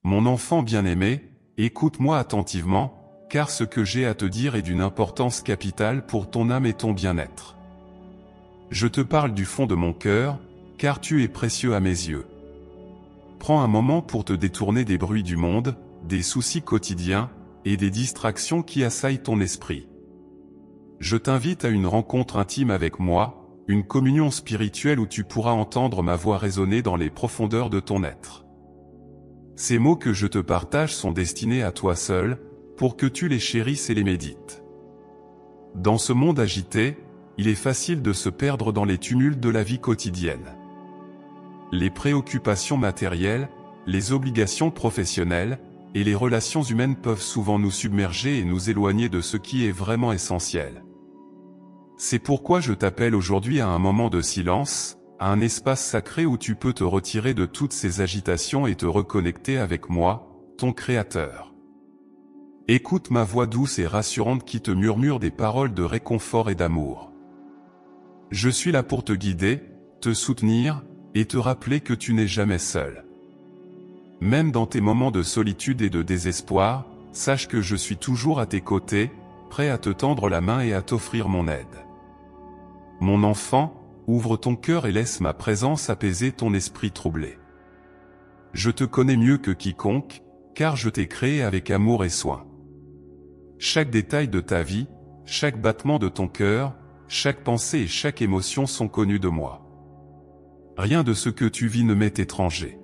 Mon enfant bien-aimé, écoute-moi attentivement, car ce que j'ai à te dire est d'une importance capitale pour ton âme et ton bien-être. Je te parle du fond de mon cœur, car tu es précieux à mes yeux. Prends un moment pour te détourner des bruits du monde, des soucis quotidiens, et des distractions qui assaillent ton esprit. Je t'invite à une rencontre intime avec moi, une communion spirituelle où tu pourras entendre ma voix résonner dans les profondeurs de ton être. Ces mots que je te partage sont destinés à toi seul, pour que tu les chérisses et les médites. Dans ce monde agité, il est facile de se perdre dans les tumultes de la vie quotidienne. Les préoccupations matérielles, les obligations professionnelles, et les relations humaines peuvent souvent nous submerger et nous éloigner de ce qui est vraiment essentiel. C'est pourquoi je t'appelle aujourd'hui à un moment de silence, à un espace sacré où tu peux te retirer de toutes ces agitations et te reconnecter avec moi, ton Créateur. Écoute ma voix douce et rassurante qui te murmure des paroles de réconfort et d'amour. Je suis là pour te guider, te soutenir, et te rappeler que tu n'es jamais seul. Même dans tes moments de solitude et de désespoir, sache que je suis toujours à tes côtés, prêt à te tendre la main et à t'offrir mon aide. Mon enfant, ouvre ton cœur et laisse ma présence apaiser ton esprit troublé. Je te connais mieux que quiconque, car je t'ai créé avec amour et soin. Chaque détail de ta vie, chaque battement de ton cœur, chaque pensée et chaque émotion sont connus de moi. Rien de ce que tu vis ne m'est étranger.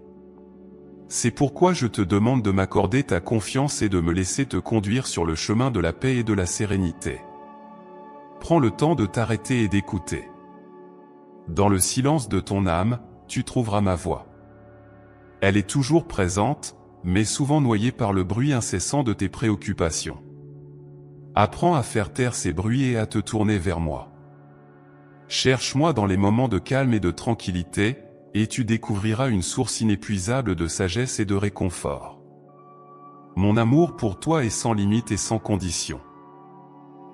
C'est pourquoi je te demande de m'accorder ta confiance et de me laisser te conduire sur le chemin de la paix et de la sérénité. Prends le temps de t'arrêter et d'écouter. Dans le silence de ton âme, tu trouveras ma voix. Elle est toujours présente, mais souvent noyée par le bruit incessant de tes préoccupations. Apprends à faire taire ces bruits et à te tourner vers moi. Cherche-moi dans les moments de calme et de tranquillité, et tu découvriras une source inépuisable de sagesse et de réconfort. Mon amour pour toi est sans limite et sans condition.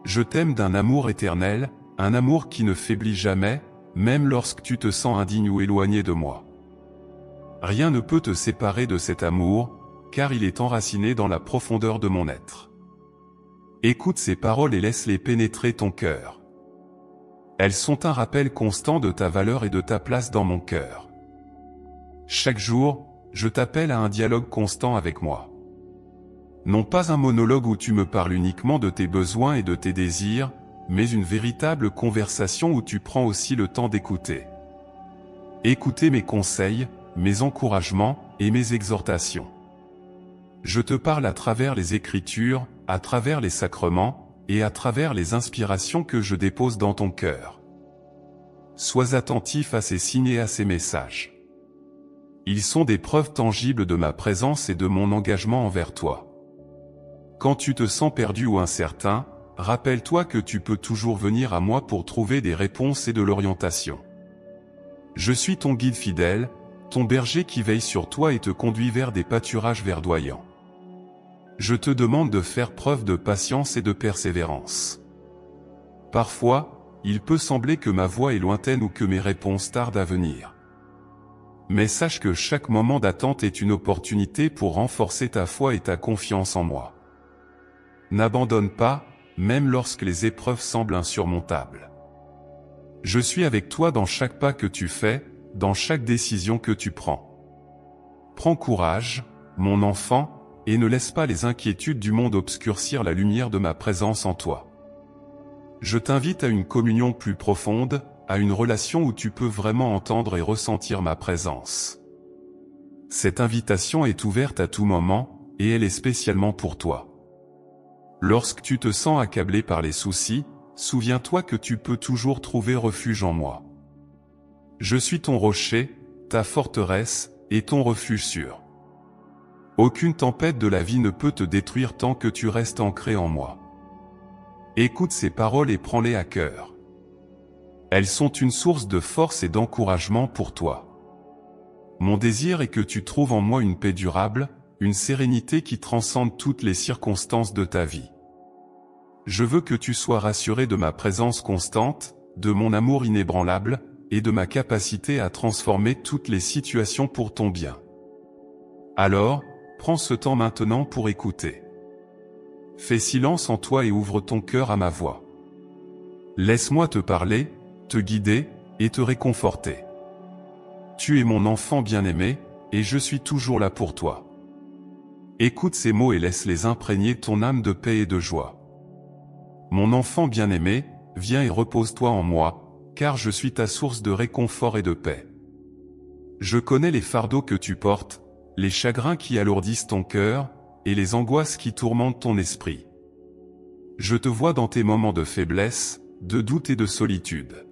Je t'aime d'un amour éternel, un amour qui ne faiblit jamais, même lorsque tu te sens indigne ou éloigné de moi. Rien ne peut te séparer de cet amour, car il est enraciné dans la profondeur de mon être. Écoute ces paroles et laisse-les pénétrer ton cœur. Elles sont un rappel constant de ta valeur et de ta place dans mon cœur. Chaque jour, je t'appelle à un dialogue constant avec moi. Non pas un monologue où tu me parles uniquement de tes besoins et de tes désirs, mais une véritable conversation où tu prends aussi le temps d'écouter. Écoutez mes conseils, mes encouragements et mes exhortations. Je te parle à travers les Écritures, à travers les sacrements, et à travers les inspirations que je dépose dans ton cœur. Sois attentif à ces signes et à ces messages. Ils sont des preuves tangibles de ma présence et de mon engagement envers toi. Quand tu te sens perdu ou incertain, rappelle-toi que tu peux toujours venir à moi pour trouver des réponses et de l'orientation. Je suis ton guide fidèle, ton berger qui veille sur toi et te conduit vers des pâturages verdoyants. Je te demande de faire preuve de patience et de persévérance. Parfois, il peut sembler que ma voix est lointaine ou que mes réponses tardent à venir. Mais sache que chaque moment d'attente est une opportunité pour renforcer ta foi et ta confiance en moi. N'abandonne pas, même lorsque les épreuves semblent insurmontables. Je suis avec toi dans chaque pas que tu fais, dans chaque décision que tu prends. Prends courage, mon enfant, et ne laisse pas les inquiétudes du monde obscurcir la lumière de ma présence en toi. Je t'invite à une communion plus profonde, à une relation où tu peux vraiment entendre et ressentir ma présence. Cette invitation est ouverte à tout moment, et elle est spécialement pour toi. Lorsque tu te sens accablé par les soucis, souviens-toi que tu peux toujours trouver refuge en moi. Je suis ton rocher, ta forteresse, et ton refuge sûr. Aucune tempête de la vie ne peut te détruire tant que tu restes ancré en moi. Écoute ces paroles et prends-les à cœur. Elles sont une source de force et d'encouragement pour toi. Mon désir est que tu trouves en moi une paix durable, une sérénité qui transcende toutes les circonstances de ta vie. Je veux que tu sois rassuré de ma présence constante, de mon amour inébranlable, et de ma capacité à transformer toutes les situations pour ton bien. Alors, Prends ce temps maintenant pour écouter. Fais silence en toi et ouvre ton cœur à ma voix. Laisse-moi te parler, te guider, et te réconforter. Tu es mon enfant bien-aimé, et je suis toujours là pour toi. Écoute ces mots et laisse-les imprégner ton âme de paix et de joie. Mon enfant bien-aimé, viens et repose-toi en moi, car je suis ta source de réconfort et de paix. Je connais les fardeaux que tu portes, les chagrins qui alourdissent ton cœur, et les angoisses qui tourmentent ton esprit. Je te vois dans tes moments de faiblesse, de doute et de solitude.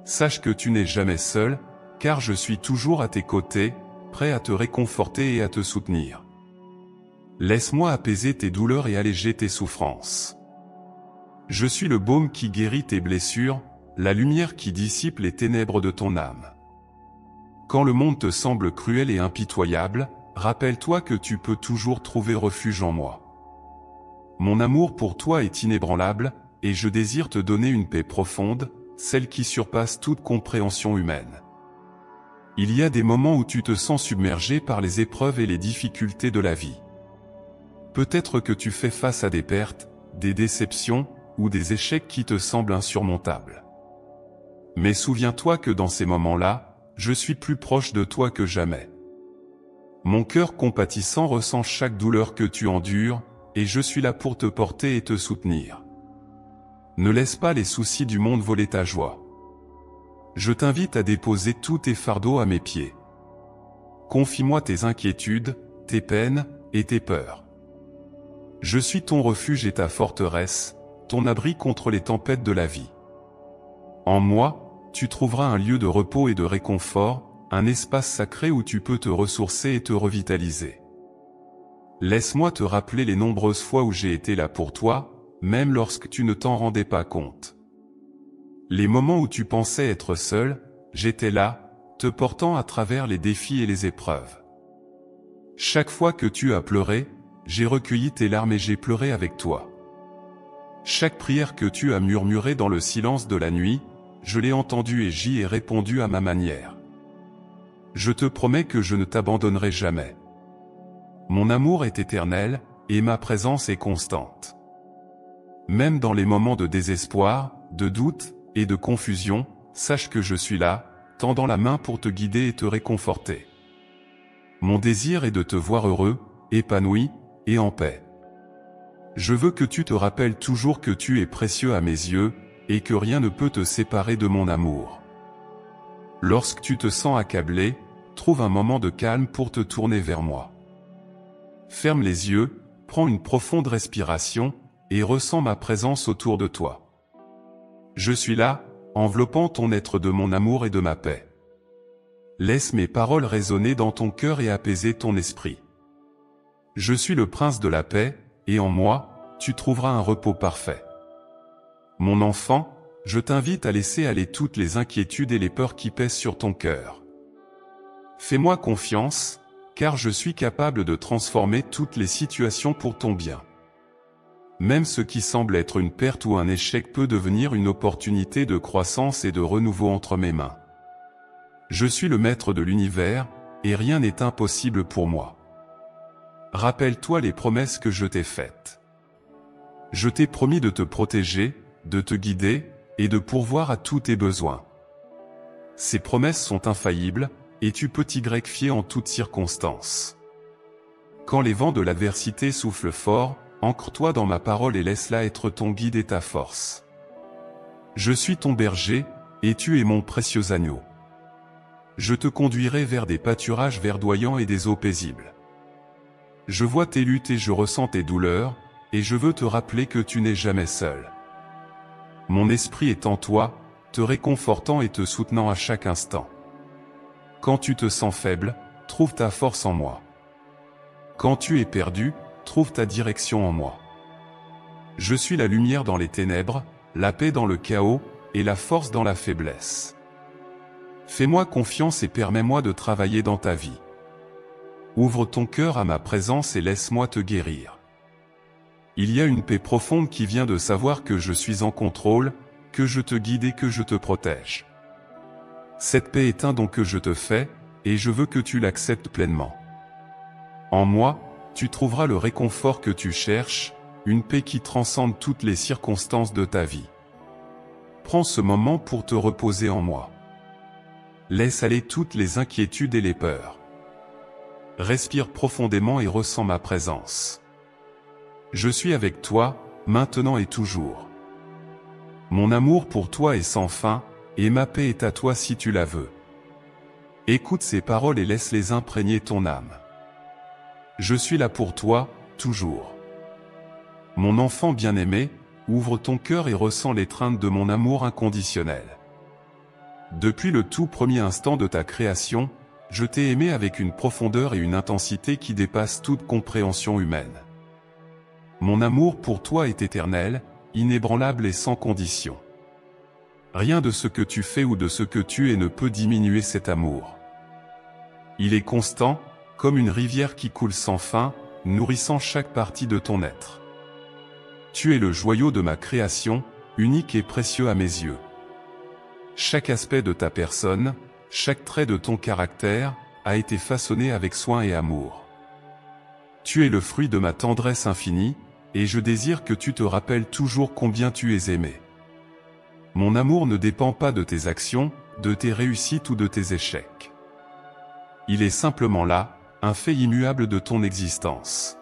Sache que tu n'es jamais seul, car je suis toujours à tes côtés, prêt à te réconforter et à te soutenir. Laisse-moi apaiser tes douleurs et alléger tes souffrances. Je suis le baume qui guérit tes blessures, la lumière qui dissipe les ténèbres de ton âme. Quand le monde te semble cruel et impitoyable, rappelle-toi que tu peux toujours trouver refuge en moi. Mon amour pour toi est inébranlable, et je désire te donner une paix profonde, celle qui surpasse toute compréhension humaine. Il y a des moments où tu te sens submergé par les épreuves et les difficultés de la vie. Peut-être que tu fais face à des pertes, des déceptions, ou des échecs qui te semblent insurmontables. Mais souviens-toi que dans ces moments-là, je suis plus proche de toi que jamais. Mon cœur compatissant ressent chaque douleur que tu endures, et je suis là pour te porter et te soutenir. Ne laisse pas les soucis du monde voler ta joie. Je t'invite à déposer tous tes fardeaux à mes pieds. Confie-moi tes inquiétudes, tes peines, et tes peurs. Je suis ton refuge et ta forteresse, ton abri contre les tempêtes de la vie. En moi, tu trouveras un lieu de repos et de réconfort, un espace sacré où tu peux te ressourcer et te revitaliser. Laisse-moi te rappeler les nombreuses fois où j'ai été là pour toi, même lorsque tu ne t'en rendais pas compte. Les moments où tu pensais être seul, j'étais là, te portant à travers les défis et les épreuves. Chaque fois que tu as pleuré, j'ai recueilli tes larmes et j'ai pleuré avec toi. Chaque prière que tu as murmurée dans le silence de la nuit, je l'ai entendue et j'y ai répondu à ma manière. Je te promets que je ne t'abandonnerai jamais. Mon amour est éternel, et ma présence est constante. Même dans les moments de désespoir, de doute, et de confusion, sache que je suis là, tendant la main pour te guider et te réconforter. Mon désir est de te voir heureux, épanoui, et en paix. Je veux que tu te rappelles toujours que tu es précieux à mes yeux, et que rien ne peut te séparer de mon amour. Lorsque tu te sens accablé, trouve un moment de calme pour te tourner vers moi. Ferme les yeux, prends une profonde respiration, et ressens ma présence autour de toi. Je suis là, enveloppant ton être de mon amour et de ma paix. Laisse mes paroles résonner dans ton cœur et apaiser ton esprit. Je suis le prince de la paix, et en moi, tu trouveras un repos parfait. Mon enfant, je t'invite à laisser aller toutes les inquiétudes et les peurs qui pèsent sur ton cœur. Fais-moi confiance, car je suis capable de transformer toutes les situations pour ton bien. Même ce qui semble être une perte ou un échec peut devenir une opportunité de croissance et de renouveau entre mes mains. Je suis le maître de l'univers, et rien n'est impossible pour moi. Rappelle-toi les promesses que je t'ai faites. Je t'ai promis de te protéger, de te guider, et de pourvoir à tous tes besoins. Ces promesses sont infaillibles, et tu peux t'y fier en toutes circonstances. Quand les vents de l'adversité soufflent fort, ancre-toi dans ma parole et laisse-la être ton guide et ta force. Je suis ton berger, et tu es mon précieux agneau. Je te conduirai vers des pâturages verdoyants et des eaux paisibles. Je vois tes luttes et je ressens tes douleurs, et je veux te rappeler que tu n'es jamais seul. Mon esprit est en toi, te réconfortant et te soutenant à chaque instant. Quand tu te sens faible, trouve ta force en moi. Quand tu es perdu, trouve ta direction en moi. Je suis la lumière dans les ténèbres, la paix dans le chaos, et la force dans la faiblesse. Fais-moi confiance et permets-moi de travailler dans ta vie. Ouvre ton cœur à ma présence et laisse-moi te guérir. Il y a une paix profonde qui vient de savoir que je suis en contrôle, que je te guide et que je te protège. Cette paix est un don que je te fais, et je veux que tu l'acceptes pleinement. En moi, tu trouveras le réconfort que tu cherches, une paix qui transcende toutes les circonstances de ta vie. Prends ce moment pour te reposer en moi. Laisse aller toutes les inquiétudes et les peurs. Respire profondément et ressens ma présence. Je suis avec toi, maintenant et toujours. Mon amour pour toi est sans fin, et ma paix est à toi si tu la veux. Écoute ces paroles et laisse-les imprégner ton âme. Je suis là pour toi, toujours. Mon enfant bien-aimé, ouvre ton cœur et ressens l'étreinte de mon amour inconditionnel. Depuis le tout premier instant de ta création, je t'ai aimé avec une profondeur et une intensité qui dépassent toute compréhension humaine. Mon amour pour toi est éternel, inébranlable et sans condition. Rien de ce que tu fais ou de ce que tu es ne peut diminuer cet amour. Il est constant, comme une rivière qui coule sans fin, nourrissant chaque partie de ton être. Tu es le joyau de ma création, unique et précieux à mes yeux. Chaque aspect de ta personne, chaque trait de ton caractère, a été façonné avec soin et amour. Tu es le fruit de ma tendresse infinie, et je désire que tu te rappelles toujours combien tu es aimé. Mon amour ne dépend pas de tes actions, de tes réussites ou de tes échecs. Il est simplement là, un fait immuable de ton existence.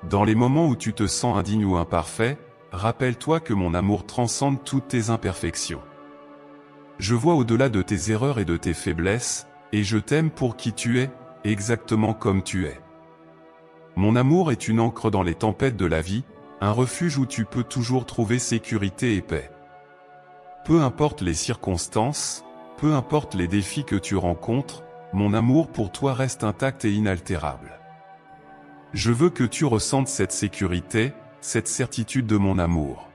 Dans les moments où tu te sens indigne ou imparfait, rappelle-toi que mon amour transcende toutes tes imperfections. Je vois au-delà de tes erreurs et de tes faiblesses, et je t'aime pour qui tu es, exactement comme tu es. Mon amour est une ancre dans les tempêtes de la vie, un refuge où tu peux toujours trouver sécurité et paix. Peu importe les circonstances, peu importe les défis que tu rencontres, mon amour pour toi reste intact et inaltérable. Je veux que tu ressentes cette sécurité, cette certitude de mon amour.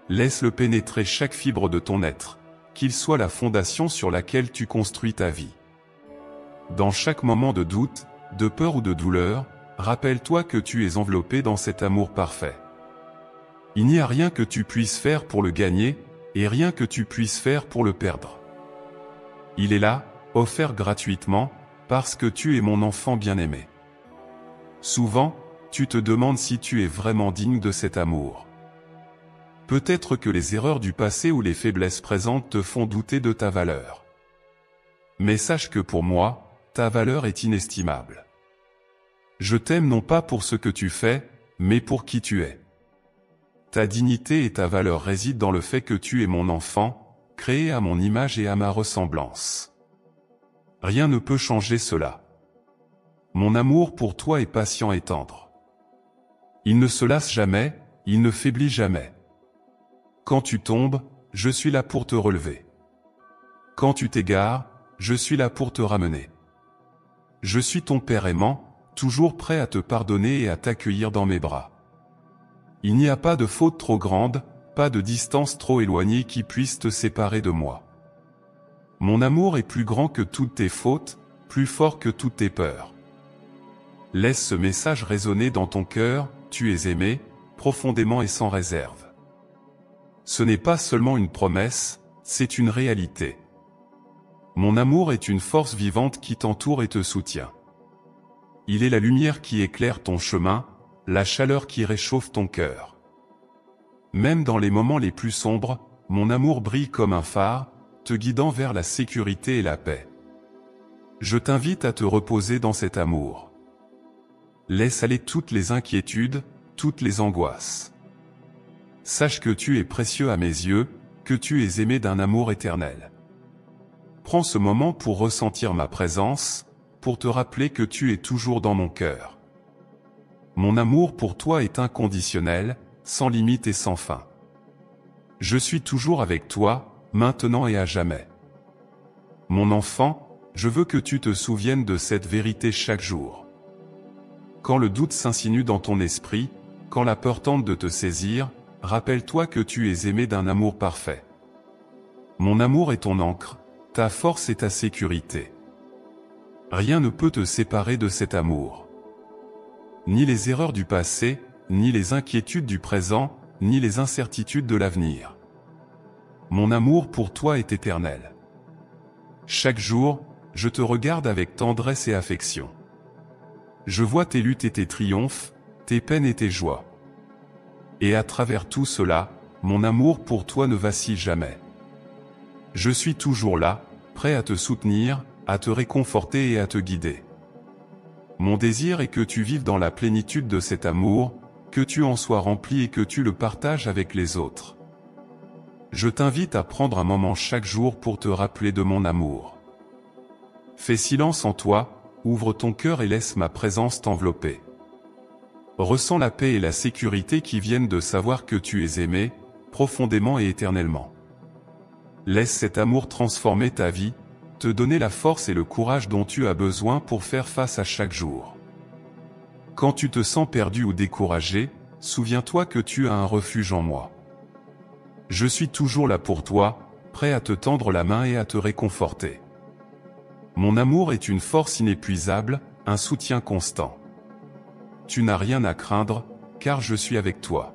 Laisse-le pénétrer chaque fibre de ton être, qu'il soit la fondation sur laquelle tu construis ta vie. Dans chaque moment de doute, de peur ou de douleur, rappelle-toi que tu es enveloppé dans cet amour parfait. Il n'y a rien que tu puisses faire pour le gagner, et rien que tu puisses faire pour le perdre. Il est là, offert gratuitement, parce que tu es mon enfant bien-aimé. Souvent, tu te demandes si tu es vraiment digne de cet amour. Peut-être que les erreurs du passé ou les faiblesses présentes te font douter de ta valeur. Mais sache que pour moi, ta valeur est inestimable. Je t'aime non pas pour ce que tu fais, mais pour qui tu es. Ta dignité et ta valeur résident dans le fait que tu es mon enfant, créé à mon image et à ma ressemblance. Rien ne peut changer cela. Mon amour pour toi est patient et tendre. Il ne se lasse jamais, il ne faiblit jamais. Quand tu tombes, je suis là pour te relever. Quand tu t'égares, je suis là pour te ramener. Je suis ton Père aimant, toujours prêt à te pardonner et à t'accueillir dans mes bras. Il n'y a pas de faute trop grande, pas de distance trop éloignée qui puisse te séparer de moi. Mon amour est plus grand que toutes tes fautes, plus fort que toutes tes peurs. Laisse ce message résonner dans ton cœur, tu es aimé, profondément et sans réserve. Ce n'est pas seulement une promesse, c'est une réalité. Mon amour est une force vivante qui t'entoure et te soutient. Il est la lumière qui éclaire ton chemin, la chaleur qui réchauffe ton cœur. Même dans les moments les plus sombres, mon amour brille comme un phare, te guidant vers la sécurité et la paix. Je t'invite à te reposer dans cet amour. Laisse aller toutes les inquiétudes, toutes les angoisses. Sache que tu es précieux à mes yeux, que tu es aimé d'un amour éternel. Prends ce moment pour ressentir ma présence, pour te rappeler que tu es toujours dans mon cœur. Mon amour pour toi est inconditionnel, sans limite et sans fin. Je suis toujours avec toi, maintenant et à jamais. Mon enfant, je veux que tu te souviennes de cette vérité chaque jour. Quand le doute s'insinue dans ton esprit, quand la peur tente de te saisir, rappelle-toi que tu es aimé d'un amour parfait. Mon amour est ton ancre, ta force et ta sécurité. Rien ne peut te séparer de cet amour. Ni les erreurs du passé, ni les inquiétudes du présent, ni les incertitudes de l'avenir. Mon amour pour toi est éternel. Chaque jour, je te regarde avec tendresse et affection. Je vois tes luttes et tes triomphes, tes peines et tes joies. Et à travers tout cela, mon amour pour toi ne vacille jamais. Je suis toujours là, prêt à te soutenir, à te réconforter et à te guider. Mon désir est que tu vives dans la plénitude de cet amour, que tu en sois rempli et que tu le partages avec les autres. Je t'invite à prendre un moment chaque jour pour te rappeler de mon amour. Fais silence en toi, ouvre ton cœur et laisse ma présence t'envelopper. Ressens la paix et la sécurité qui viennent de savoir que tu es aimé, profondément et éternellement. Laisse cet amour transformer ta vie, te donner la force et le courage dont tu as besoin pour faire face à chaque jour. Quand tu te sens perdu ou découragé, souviens-toi que tu as un refuge en moi. Je suis toujours là pour toi, prêt à te tendre la main et à te réconforter. Mon amour est une force inépuisable, un soutien constant. Tu n'as rien à craindre, car je suis avec toi.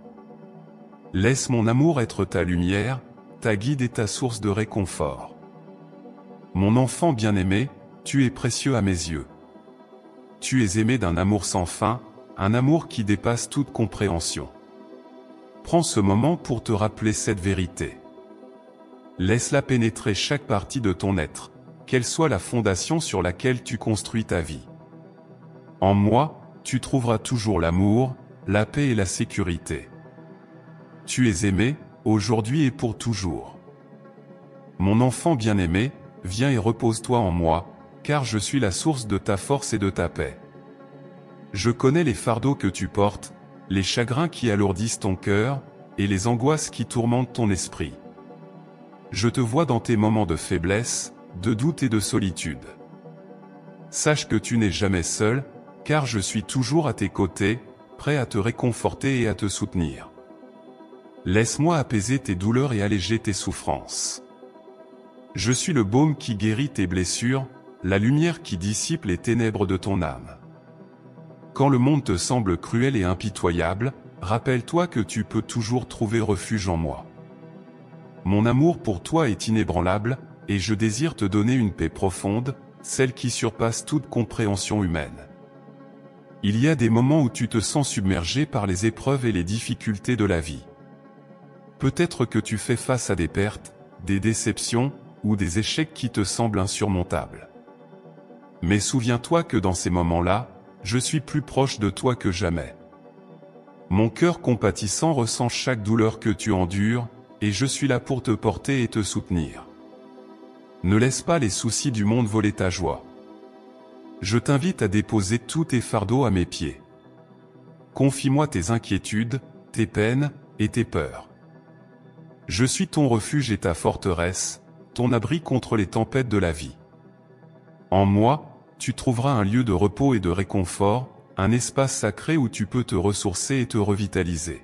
Laisse mon amour être ta lumière, ta guide et ta source de réconfort. Mon enfant bien-aimé, tu es précieux à mes yeux. Tu es aimé d'un amour sans fin, un amour qui dépasse toute compréhension. Prends ce moment pour te rappeler cette vérité. Laisse-la pénétrer chaque partie de ton être, quelle soit la fondation sur laquelle tu construis ta vie. En moi, tu trouveras toujours l'amour, la paix et la sécurité. Tu es aimé, aujourd'hui et pour toujours. Mon enfant bien-aimé, viens et repose-toi en moi, car je suis la source de ta force et de ta paix. Je connais les fardeaux que tu portes, les chagrins qui alourdissent ton cœur, et les angoisses qui tourmentent ton esprit. Je te vois dans tes moments de faiblesse, de doute et de solitude. Sache que tu n'es jamais seul, car je suis toujours à tes côtés, prêt à te réconforter et à te soutenir. Laisse-moi apaiser tes douleurs et alléger tes souffrances. Je suis le baume qui guérit tes blessures, la lumière qui dissipe les ténèbres de ton âme. Quand le monde te semble cruel et impitoyable, rappelle-toi que tu peux toujours trouver refuge en moi. Mon amour pour toi est inébranlable, et je désire te donner une paix profonde, celle qui surpasse toute compréhension humaine. Il y a des moments où tu te sens submergé par les épreuves et les difficultés de la vie. Peut-être que tu fais face à des pertes, des déceptions, ou des échecs qui te semblent insurmontables. Mais souviens-toi que dans ces moments-là, je suis plus proche de toi que jamais. Mon cœur compatissant ressent chaque douleur que tu endures, et je suis là pour te porter et te soutenir. Ne laisse pas les soucis du monde voler ta joie. Je t'invite à déposer tous tes fardeaux à mes pieds. Confie-moi tes inquiétudes, tes peines, et tes peurs. Je suis ton refuge et ta forteresse, ton abri contre les tempêtes de la vie. En moi, tu trouveras un lieu de repos et de réconfort, un espace sacré où tu peux te ressourcer et te revitaliser.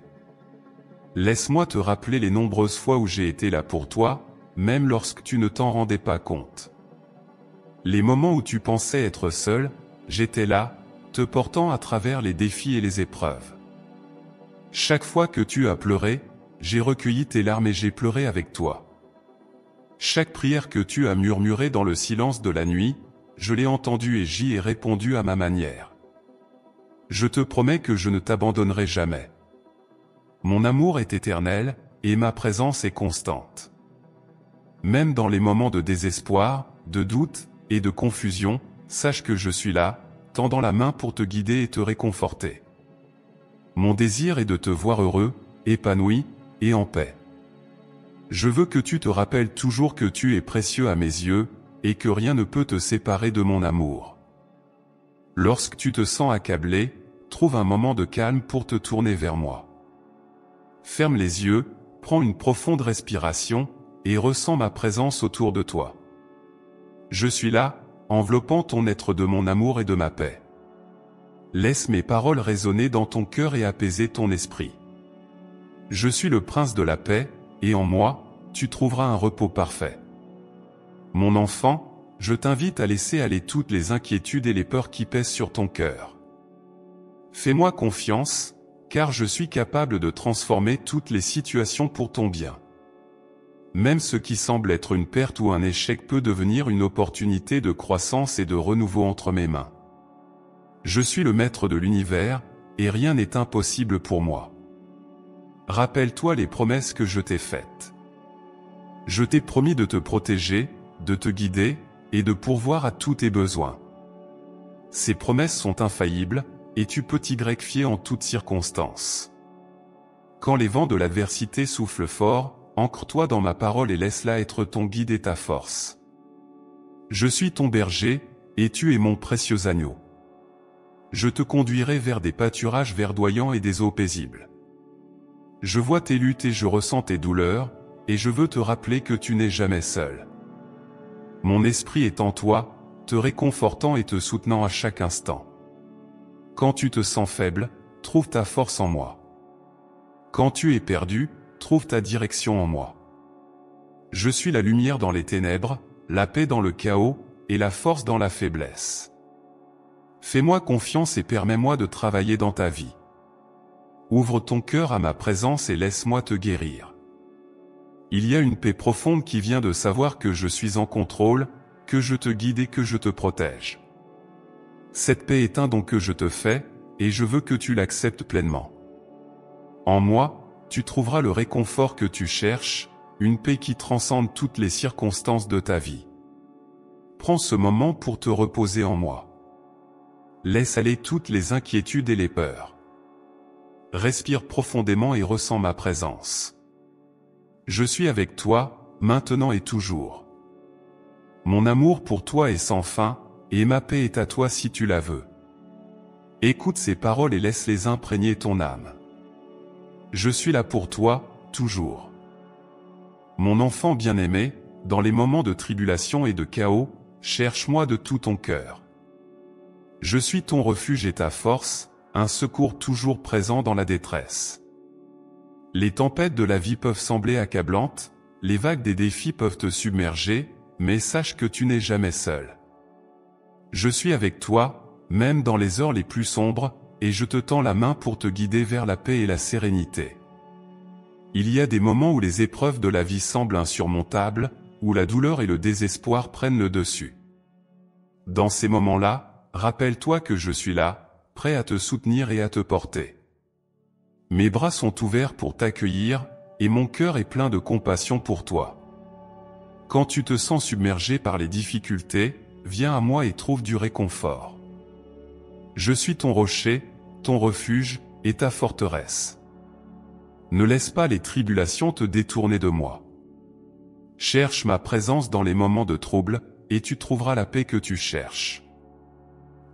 Laisse-moi te rappeler les nombreuses fois où j'ai été là pour toi, même lorsque tu ne t'en rendais pas compte. Les moments où tu pensais être seul, j'étais là, te portant à travers les défis et les épreuves. Chaque fois que tu as pleuré, j'ai recueilli tes larmes et j'ai pleuré avec toi. Chaque prière que tu as murmurée dans le silence de la nuit, je l'ai entendue et j'y ai répondu à ma manière. Je te promets que je ne t'abandonnerai jamais. Mon amour est éternel, et ma présence est constante. Même dans les moments de désespoir, de doute, et de confusion, sache que je suis là, tendant la main pour te guider et te réconforter. Mon désir est de te voir heureux, épanoui, et en paix. Je veux que tu te rappelles toujours que tu es précieux à mes yeux, et que rien ne peut te séparer de mon amour. Lorsque tu te sens accablé, trouve un moment de calme pour te tourner vers moi. Ferme les yeux, prends une profonde respiration, et ressens ma présence autour de toi. Je suis là, enveloppant ton être de mon amour et de ma paix. Laisse mes paroles résonner dans ton cœur et apaiser ton esprit. Je suis le prince de la paix, et en moi, tu trouveras un repos parfait. Mon enfant, je t'invite à laisser aller toutes les inquiétudes et les peurs qui pèsent sur ton cœur. Fais-moi confiance, car je suis capable de transformer toutes les situations pour ton bien. Même ce qui semble être une perte ou un échec peut devenir une opportunité de croissance et de renouveau entre mes mains. Je suis le maître de l'univers, et rien n'est impossible pour moi. Rappelle-toi les promesses que je t'ai faites. Je t'ai promis de te protéger, de te guider, et de pourvoir à tous tes besoins. Ces promesses sont infaillibles, et tu peux t'y fier en toutes circonstances. Quand les vents de l'adversité soufflent fort, ancre-toi dans ma parole et laisse-la être ton guide et ta force. Je suis ton berger, et tu es mon précieux agneau. Je te conduirai vers des pâturages verdoyants et des eaux paisibles. Je vois tes luttes et je ressens tes douleurs, et je veux te rappeler que tu n'es jamais seul. Mon esprit est en toi, te réconfortant et te soutenant à chaque instant. Quand tu te sens faible, trouve ta force en moi. Quand tu es perdu, trouve ta direction en moi. Je suis la lumière dans les ténèbres, la paix dans le chaos, et la force dans la faiblesse. Fais-moi confiance et permets-moi de travailler dans ta vie. Ouvre ton cœur à ma présence et laisse-moi te guérir. Il y a une paix profonde qui vient de savoir que je suis en contrôle, que je te guide et que je te protège. Cette paix est un don que je te fais, et je veux que tu l'acceptes pleinement. En moi, tu trouveras le réconfort que tu cherches, une paix qui transcende toutes les circonstances de ta vie. Prends ce moment pour te reposer en moi. Laisse aller toutes les inquiétudes et les peurs. Respire profondément et ressens ma présence. Je suis avec toi, maintenant et toujours. Mon amour pour toi est sans fin, et ma paix est à toi si tu la veux. Écoute ces paroles et laisse-les imprégner ton âme. Je suis là pour toi, toujours. Mon enfant bien-aimé, dans les moments de tribulation et de chaos, cherche-moi de tout ton cœur. Je suis ton refuge et ta force, un secours toujours présent dans la détresse. Les tempêtes de la vie peuvent sembler accablantes, les vagues des défis peuvent te submerger, mais sache que tu n'es jamais seul. Je suis avec toi, même dans les heures les plus sombres, et je te tends la main pour te guider vers la paix et la sérénité. Il y a des moments où les épreuves de la vie semblent insurmontables, où la douleur et le désespoir prennent le dessus. Dans ces moments-là, rappelle-toi que je suis là, prêt à te soutenir et à te porter. Mes bras sont ouverts pour t'accueillir, et mon cœur est plein de compassion pour toi. Quand tu te sens submergé par les difficultés, viens à moi et trouve du réconfort. Je suis ton rocher, ton refuge, et ta forteresse. Ne laisse pas les tribulations te détourner de moi. Cherche ma présence dans les moments de trouble, et tu trouveras la paix que tu cherches.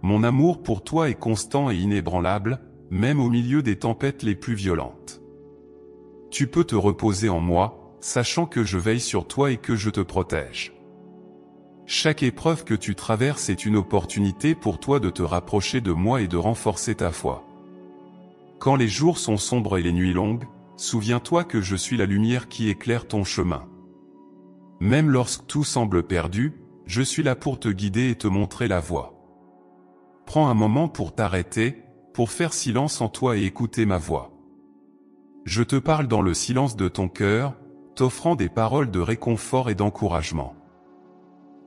Mon amour pour toi est constant et inébranlable, même au milieu des tempêtes les plus violentes. Tu peux te reposer en moi, sachant que je veille sur toi et que je te protège. Chaque épreuve que tu traverses est une opportunité pour toi de te rapprocher de moi et de renforcer ta foi. Quand les jours sont sombres et les nuits longues, souviens-toi que je suis la lumière qui éclaire ton chemin. Même lorsque tout semble perdu, je suis là pour te guider et te montrer la voie. Prends un moment pour t'arrêter, pour faire silence en toi et écouter ma voix. Je te parle dans le silence de ton cœur, t'offrant des paroles de réconfort et d'encouragement.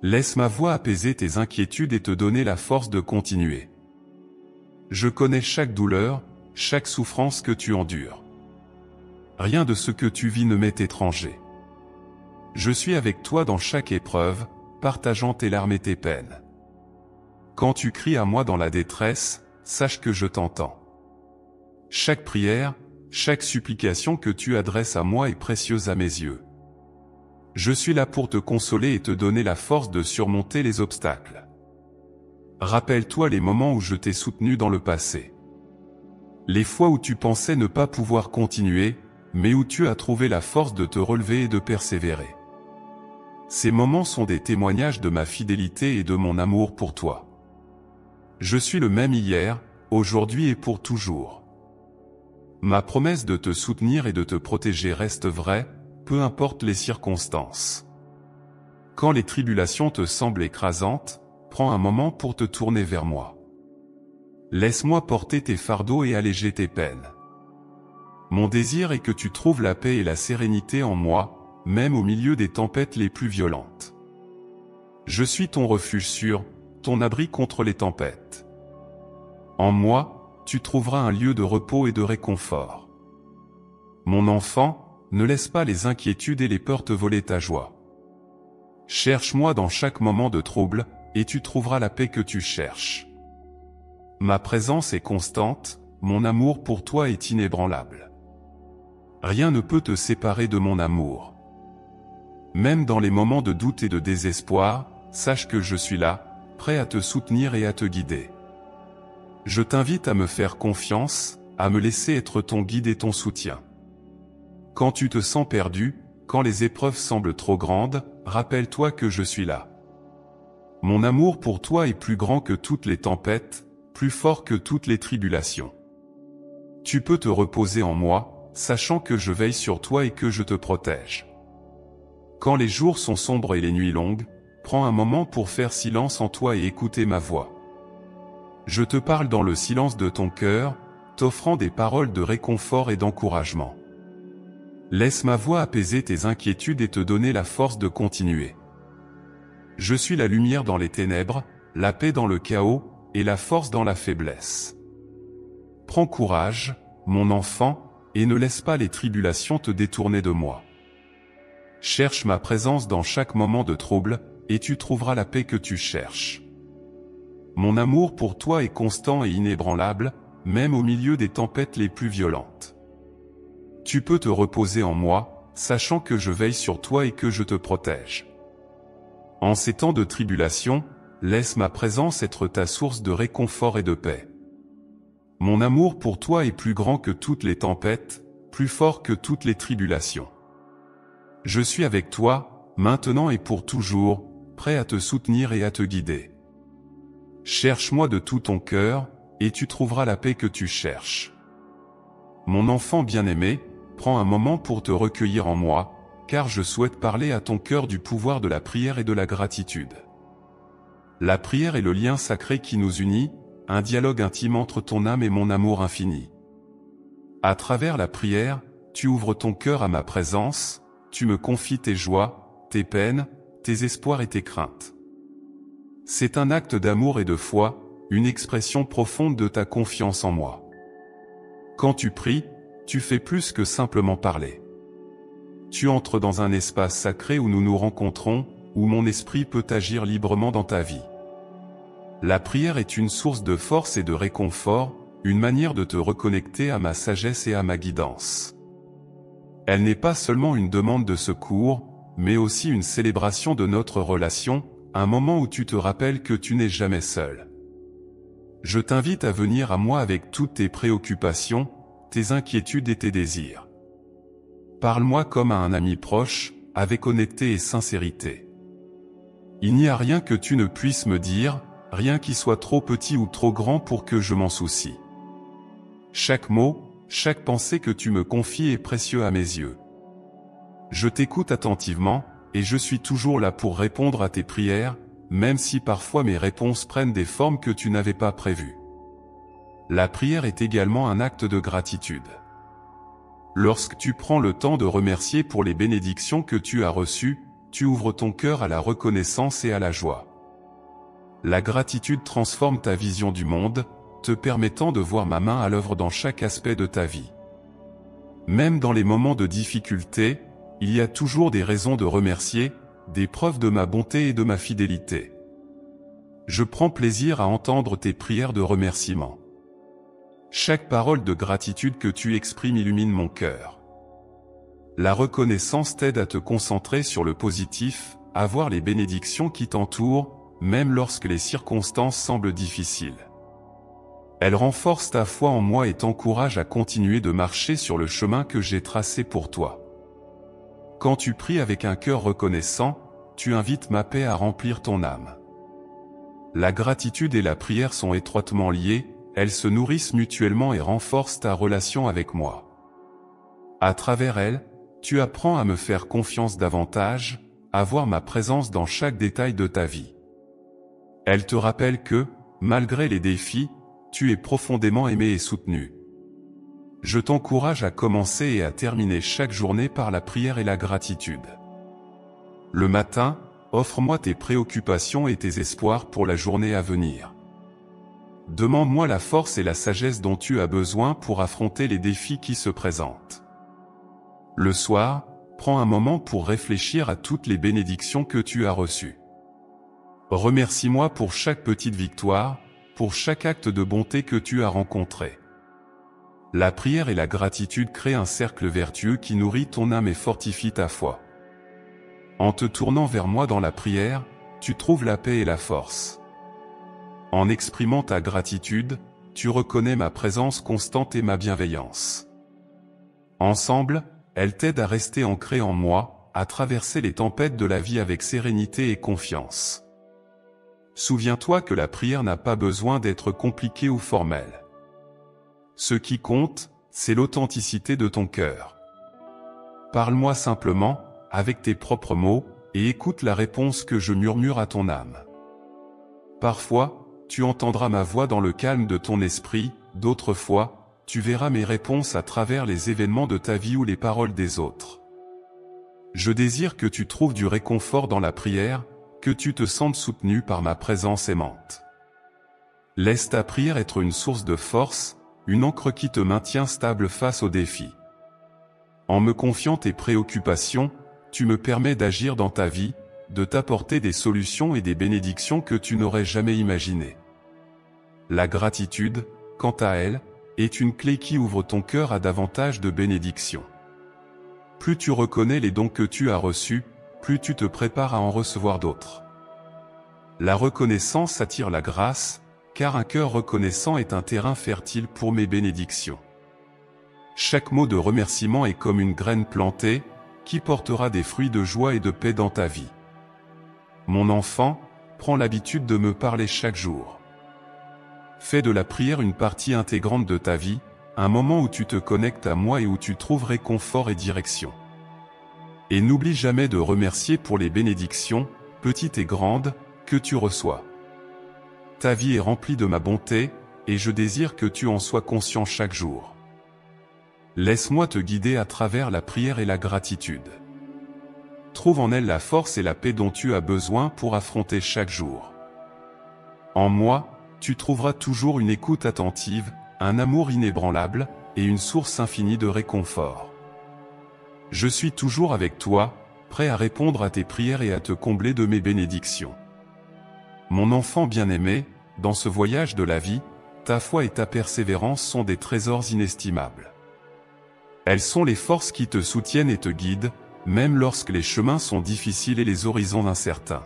Laisse ma voix apaiser tes inquiétudes et te donner la force de continuer. Je connais chaque douleur, chaque souffrance que tu endures. Rien de ce que tu vis ne m'est étranger. Je suis avec toi dans chaque épreuve, partageant tes larmes et tes peines. Quand tu cries à moi dans la détresse, sache que je t'entends. Chaque prière, chaque supplication que tu adresses à moi est précieuse à mes yeux. Je suis là pour te consoler et te donner la force de surmonter les obstacles. Rappelle-toi les moments où je t'ai soutenu dans le passé. Les fois où tu pensais ne pas pouvoir continuer, mais où tu as trouvé la force de te relever et de persévérer. Ces moments sont des témoignages de ma fidélité et de mon amour pour toi. Je suis le même hier, aujourd'hui et pour toujours. Ma promesse de te soutenir et de te protéger reste vraie, peu importe les circonstances. Quand les tribulations te semblent écrasantes, prends un moment pour te tourner vers moi. Laisse-moi porter tes fardeaux et alléger tes peines. Mon désir est que tu trouves la paix et la sérénité en moi, même au milieu des tempêtes les plus violentes. Je suis ton refuge sûr, ton abri contre les tempêtes. En moi, tu trouveras un lieu de repos et de réconfort. Mon enfant, ne laisse pas les inquiétudes et les peurs te voler ta joie. Cherche-moi dans chaque moment de trouble, et tu trouveras la paix que tu cherches. Ma présence est constante, mon amour pour toi est inébranlable. Rien ne peut te séparer de mon amour. Même dans les moments de doute et de désespoir, sache que je suis là, prêt à te soutenir et à te guider. Je t'invite à me faire confiance, à me laisser être ton guide et ton soutien. Quand tu te sens perdu, quand les épreuves semblent trop grandes, rappelle-toi que je suis là. Mon amour pour toi est plus grand que toutes les tempêtes, plus fort que toutes les tribulations. Tu peux te reposer en moi, sachant que je veille sur toi et que je te protège. Quand les jours sont sombres et les nuits longues, prends un moment pour faire silence en toi et écouter ma voix. Je te parle dans le silence de ton cœur, t'offrant des paroles de réconfort et d'encouragement. Laisse ma voix apaiser tes inquiétudes et te donner la force de continuer. Je suis la lumière dans les ténèbres, la paix dans le chaos, et la force dans la faiblesse. Prends courage, mon enfant, et ne laisse pas les tribulations te détourner de moi. Cherche ma présence dans chaque moment de trouble, et tu trouveras la paix que tu cherches. Mon amour pour toi est constant et inébranlable, même au milieu des tempêtes les plus violentes. Tu peux te reposer en moi, sachant que je veille sur toi et que je te protège. En ces temps de tribulation, laisse ma présence être ta source de réconfort et de paix. Mon amour pour toi est plus grand que toutes les tempêtes, plus fort que toutes les tribulations. Je suis avec toi, maintenant et pour toujours, prêt à te soutenir et à te guider. Cherche-moi de tout ton cœur, et tu trouveras la paix que tu cherches. Mon enfant bien-aimé, prends un moment pour te recueillir en moi, car je souhaite parler à ton cœur du pouvoir de la prière et de la gratitude. La prière est le lien sacré qui nous unit, un dialogue intime entre ton âme et mon amour infini. À travers la prière, tu ouvres ton cœur à ma présence, tu me confies tes joies, tes peines, tes espoirs et tes craintes. C'est un acte d'amour et de foi, une expression profonde de ta confiance en moi. Quand tu pries, tu fais plus que simplement parler. Tu entres dans un espace sacré où nous nous rencontrons, où mon esprit peut agir librement dans ta vie. La prière est une source de force et de réconfort, une manière de te reconnecter à ma sagesse et à ma guidance. Elle n'est pas seulement une demande de secours, mais aussi une célébration de notre relation, un moment où tu te rappelles que tu n'es jamais seul. Je t'invite à venir à moi avec toutes tes préoccupations, tes inquiétudes et tes désirs. Parle-moi comme à un ami proche, avec honnêteté et sincérité. Il n'y a rien que tu ne puisses me dire, rien qui soit trop petit ou trop grand pour que je m'en soucie. Chaque mot, chaque pensée que tu me confies est précieux à mes yeux. Je t'écoute attentivement, et je suis toujours là pour répondre à tes prières, même si parfois mes réponses prennent des formes que tu n'avais pas prévues. La prière est également un acte de gratitude. Lorsque tu prends le temps de remercier pour les bénédictions que tu as reçues, tu ouvres ton cœur à la reconnaissance et à la joie. La gratitude transforme ta vision du monde, te permettant de voir ma main à l'œuvre dans chaque aspect de ta vie. Même dans les moments de difficulté, il y a toujours des raisons de remercier, des preuves de ma bonté et de ma fidélité. Je prends plaisir à entendre tes prières de remerciement. Chaque parole de gratitude que tu exprimes illumine mon cœur. La reconnaissance t'aide à te concentrer sur le positif, à voir les bénédictions qui t'entourent, même lorsque les circonstances semblent difficiles. Elle renforce ta foi en moi et t'encourage à continuer de marcher sur le chemin que j'ai tracé pour toi. Quand tu pries avec un cœur reconnaissant, tu invites ma paix à remplir ton âme. La gratitude et la prière sont étroitement liées, elles se nourrissent mutuellement et renforcent ta relation avec moi. À travers elles, tu apprends à me faire confiance davantage, à voir ma présence dans chaque détail de ta vie. Elles te rappellent que, malgré les défis, tu es profondément aimé et soutenu. Je t'encourage à commencer et à terminer chaque journée par la prière et la gratitude. Le matin, offre-moi tes préoccupations et tes espoirs pour la journée à venir. demande-moi la force et la sagesse dont tu as besoin pour affronter les défis qui se présentent. Le soir, prends un moment pour réfléchir à toutes les bénédictions que tu as reçues. Remercie-moi pour chaque petite victoire, pour chaque acte de bonté que tu as rencontré. La prière et la gratitude créent un cercle vertueux qui nourrit ton âme et fortifie ta foi. En te tournant vers moi dans la prière, tu trouves la paix et la force. En exprimant ta gratitude, tu reconnais ma présence constante et ma bienveillance. Ensemble, elles t'aident à rester ancré en moi, à traverser les tempêtes de la vie avec sérénité et confiance. Souviens-toi que la prière n'a pas besoin d'être compliquée ou formelle. Ce qui compte, c'est l'authenticité de ton cœur. Parle-moi simplement, avec tes propres mots, et écoute la réponse que je murmure à ton âme. Parfois, tu entendras ma voix dans le calme de ton esprit, d'autres fois, tu verras mes réponses à travers les événements de ta vie ou les paroles des autres. Je désire que tu trouves du réconfort dans la prière, que tu te sentes soutenu par ma présence aimante. Laisse ta prière être une source de force, une ancre qui te maintient stable face aux défis. En me confiant tes préoccupations, tu me permets d'agir dans ta vie, de t'apporter des solutions et des bénédictions que tu n'aurais jamais imaginées. La gratitude, quant à elle, est une clé qui ouvre ton cœur à davantage de bénédictions. Plus tu reconnais les dons que tu as reçus, plus tu te prépares à en recevoir d'autres. La reconnaissance attire la grâce, car un cœur reconnaissant est un terrain fertile pour mes bénédictions. Chaque mot de remerciement est comme une graine plantée, qui portera des fruits de joie et de paix dans ta vie. Mon enfant, prends l'habitude de me parler chaque jour. Fais de la prière une partie intégrante de ta vie, un moment où tu te connectes à moi et où tu trouves réconfort et direction. Et n'oublie jamais de remercier pour les bénédictions, petites et grandes, que tu reçois. Ta vie est remplie de ma bonté, et je désire que tu en sois conscient chaque jour. Laisse-moi te guider à travers la prière et la gratitude. Trouve en elle la force et la paix dont tu as besoin pour affronter chaque jour. En moi, tu trouveras toujours une écoute attentive, un amour inébranlable, et une source infinie de réconfort. Je suis toujours avec toi, prêt à répondre à tes prières et à te combler de mes bénédictions. Mon enfant bien-aimé, dans ce voyage de la vie, ta foi et ta persévérance sont des trésors inestimables. Elles sont les forces qui te soutiennent et te guident, même lorsque les chemins sont difficiles et les horizons incertains.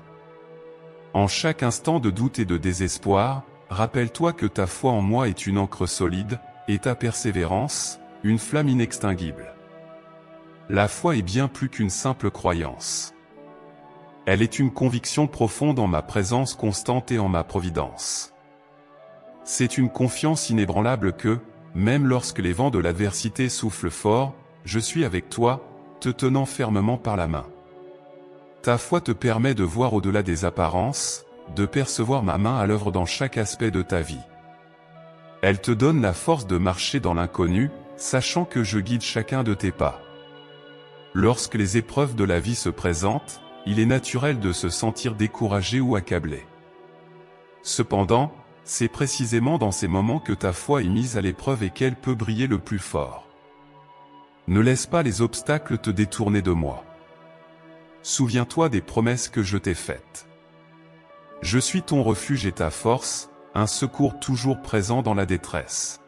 En chaque instant de doute et de désespoir, rappelle-toi que ta foi en moi est une ancre solide, et ta persévérance, une flamme inextinguible. La foi est bien plus qu'une simple croyance. Elle est une conviction profonde en ma présence constante et en ma providence. C'est une confiance inébranlable que, même lorsque les vents de l'adversité soufflent fort, je suis avec toi, te tenant fermement par la main. Ta foi te permet de voir au-delà des apparences, de percevoir ma main à l'œuvre dans chaque aspect de ta vie. Elle te donne la force de marcher dans l'inconnu, sachant que je guide chacun de tes pas. Lorsque les épreuves de la vie se présentent, il est naturel de se sentir découragé ou accablé. Cependant, c'est précisément dans ces moments que ta foi est mise à l'épreuve et qu'elle peut briller le plus fort. Ne laisse pas les obstacles te détourner de moi. Souviens-toi des promesses que je t'ai faites. Je suis ton refuge et ta force, un secours toujours présent dans la détresse.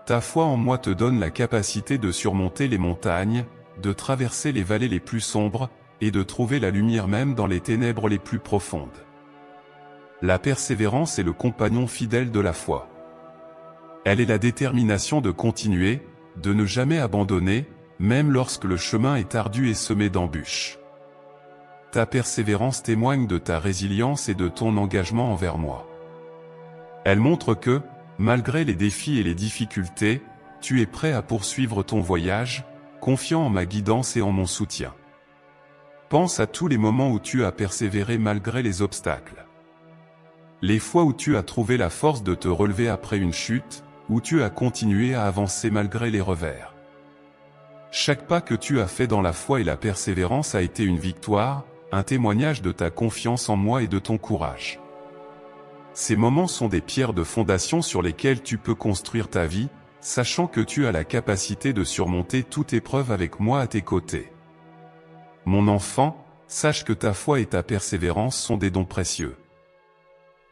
Ta foi en moi te donne la capacité de surmonter les montagnes, de traverser les vallées les plus sombres, et de trouver la lumière même dans les ténèbres les plus profondes. La persévérance est le compagnon fidèle de la foi. Elle est la détermination de continuer, de ne jamais abandonner, même lorsque le chemin est ardu et semé d'embûches. Ta persévérance témoigne de ta résilience et de ton engagement envers moi. Elle montre que, malgré les défis et les difficultés, tu es prêt à poursuivre ton voyage, confiant en ma guidance et en mon soutien. Pense à tous les moments où tu as persévéré malgré les obstacles. Les fois où tu as trouvé la force de te relever après une chute, où tu as continué à avancer malgré les revers. Chaque pas que tu as fait dans la foi et la persévérance a été une victoire, un témoignage de ta confiance en moi et de ton courage. Ces moments sont des pierres de fondation sur lesquelles tu peux construire ta vie, sachant que tu as la capacité de surmonter toute épreuve avec moi à tes côtés. Mon enfant, sache que ta foi et ta persévérance sont des dons précieux.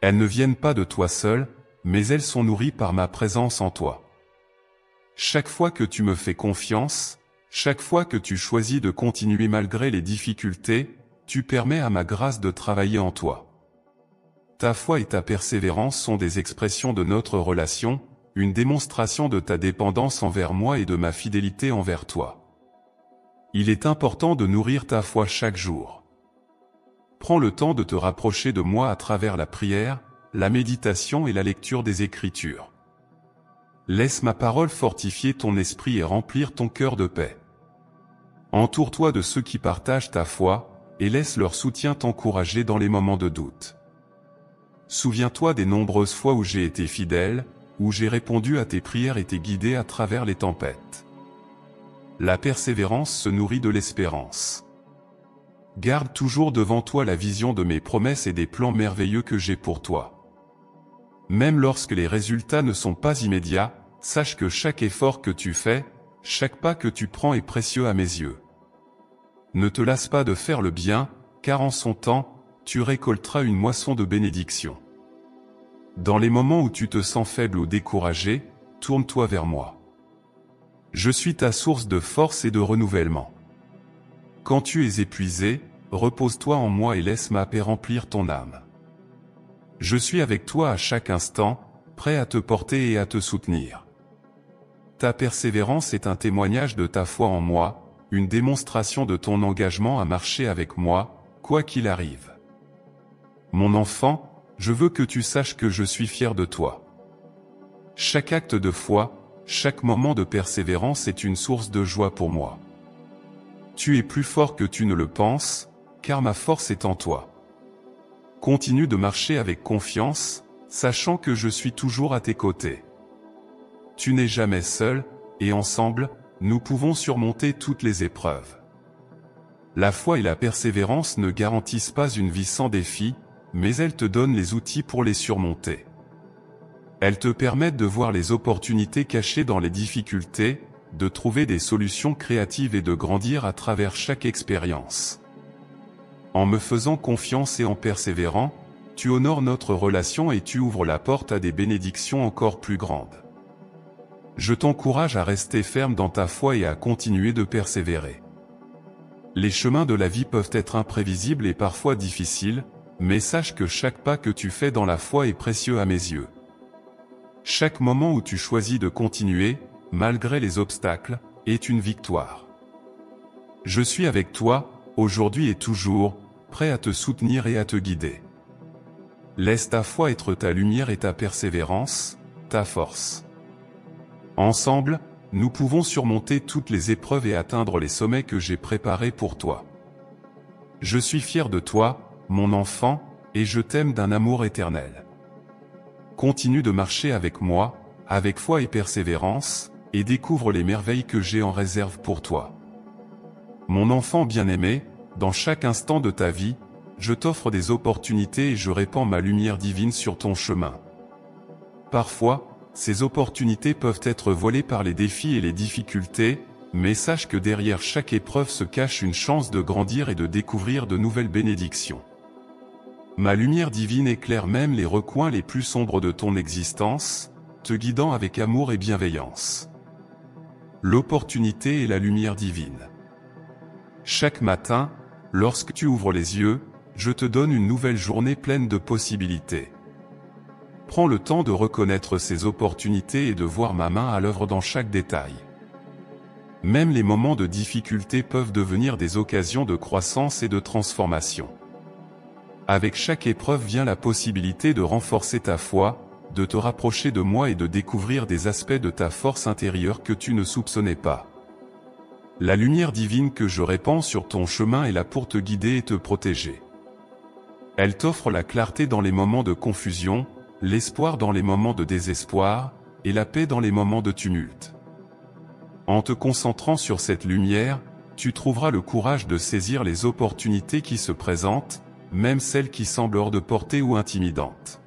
Elles ne viennent pas de toi seul, mais elles sont nourries par ma présence en toi. Chaque fois que tu me fais confiance, chaque fois que tu choisis de continuer malgré les difficultés, tu permets à ma grâce de travailler en toi. Ta foi et ta persévérance sont des expressions de notre relation, une démonstration de ta dépendance envers moi et de ma fidélité envers toi. Il est important de nourrir ta foi chaque jour. Prends le temps de te rapprocher de moi à travers la prière, la méditation et la lecture des Écritures. Laisse ma parole fortifier ton esprit et remplir ton cœur de paix. Entoure-toi de ceux qui partagent ta foi, et laisse leur soutien t'encourager dans les moments de doute. Souviens-toi des nombreuses fois où j'ai été fidèle, où j'ai répondu à tes prières et t'ai guidé à travers les tempêtes. La persévérance se nourrit de l'espérance. Garde toujours devant toi la vision de mes promesses et des plans merveilleux que j'ai pour toi. Même lorsque les résultats ne sont pas immédiats, sache que chaque effort que tu fais, chaque pas que tu prends est précieux à mes yeux. Ne te lasse pas de faire le bien, car en son temps, tu récolteras une moisson de bénédiction. Dans les moments où tu te sens faible ou découragé, tourne-toi vers moi. Je suis ta source de force et de renouvellement. Quand tu es épuisé, repose-toi en moi et laisse ma paix remplir ton âme. Je suis avec toi à chaque instant, prêt à te porter et à te soutenir. Ta persévérance est un témoignage de ta foi en moi, une démonstration de ton engagement à marcher avec moi, quoi qu'il arrive. Mon enfant, je veux que tu saches que je suis fier de toi. Chaque acte de foi, chaque moment de persévérance est une source de joie pour moi. Tu es plus fort que tu ne le penses, car ma force est en toi. Continue de marcher avec confiance, sachant que je suis toujours à tes côtés. Tu n'es jamais seul, et ensemble, nous pouvons surmonter toutes les épreuves. La foi et la persévérance ne garantissent pas une vie sans défis, mais elles te donnent les outils pour les surmonter. Elles te permettent de voir les opportunités cachées dans les difficultés, de trouver des solutions créatives et de grandir à travers chaque expérience. En me faisant confiance et en persévérant, tu honores notre relation et tu ouvres la porte à des bénédictions encore plus grandes. Je t'encourage à rester ferme dans ta foi et à continuer de persévérer. Les chemins de la vie peuvent être imprévisibles et parfois difficiles, mais sache que chaque pas que tu fais dans la foi est précieux à mes yeux. Chaque moment où tu choisis de continuer, malgré les obstacles, est une victoire. Je suis avec toi, aujourd'hui et toujours, prêt à te soutenir et à te guider. Laisse ta foi être ta lumière et ta persévérance, ta force. Ensemble, nous pouvons surmonter toutes les épreuves et atteindre les sommets que j'ai préparés pour toi. Je suis fier de toi, mon enfant, et je t'aime d'un amour éternel. Continue de marcher avec moi, avec foi et persévérance, et découvre les merveilles que j'ai en réserve pour toi. Mon enfant bien-aimé, dans chaque instant de ta vie, je t'offre des opportunités et je répands ma lumière divine sur ton chemin. Parfois, ces opportunités peuvent être voilées par les défis et les difficultés, mais sache que derrière chaque épreuve se cache une chance de grandir et de découvrir de nouvelles bénédictions. Ma lumière divine éclaire même les recoins les plus sombres de ton existence, te guidant avec amour et bienveillance. L'opportunité est la lumière divine. Chaque matin, lorsque tu ouvres les yeux, je te donne une nouvelle journée pleine de possibilités. Prends le temps de reconnaître ces opportunités et de voir ma main à l'œuvre dans chaque détail. Même les moments de difficulté peuvent devenir des occasions de croissance et de transformation. Avec chaque épreuve vient la possibilité de renforcer ta foi, de te rapprocher de moi et de découvrir des aspects de ta force intérieure que tu ne soupçonnais pas. La lumière divine que je répands sur ton chemin est là pour te guider et te protéger. Elle t'offre la clarté dans les moments de confusion, l'espoir dans les moments de désespoir, et la paix dans les moments de tumulte. En te concentrant sur cette lumière, tu trouveras le courage de saisir les opportunités qui se présentent, même celles qui semblent hors de portée ou intimidantes.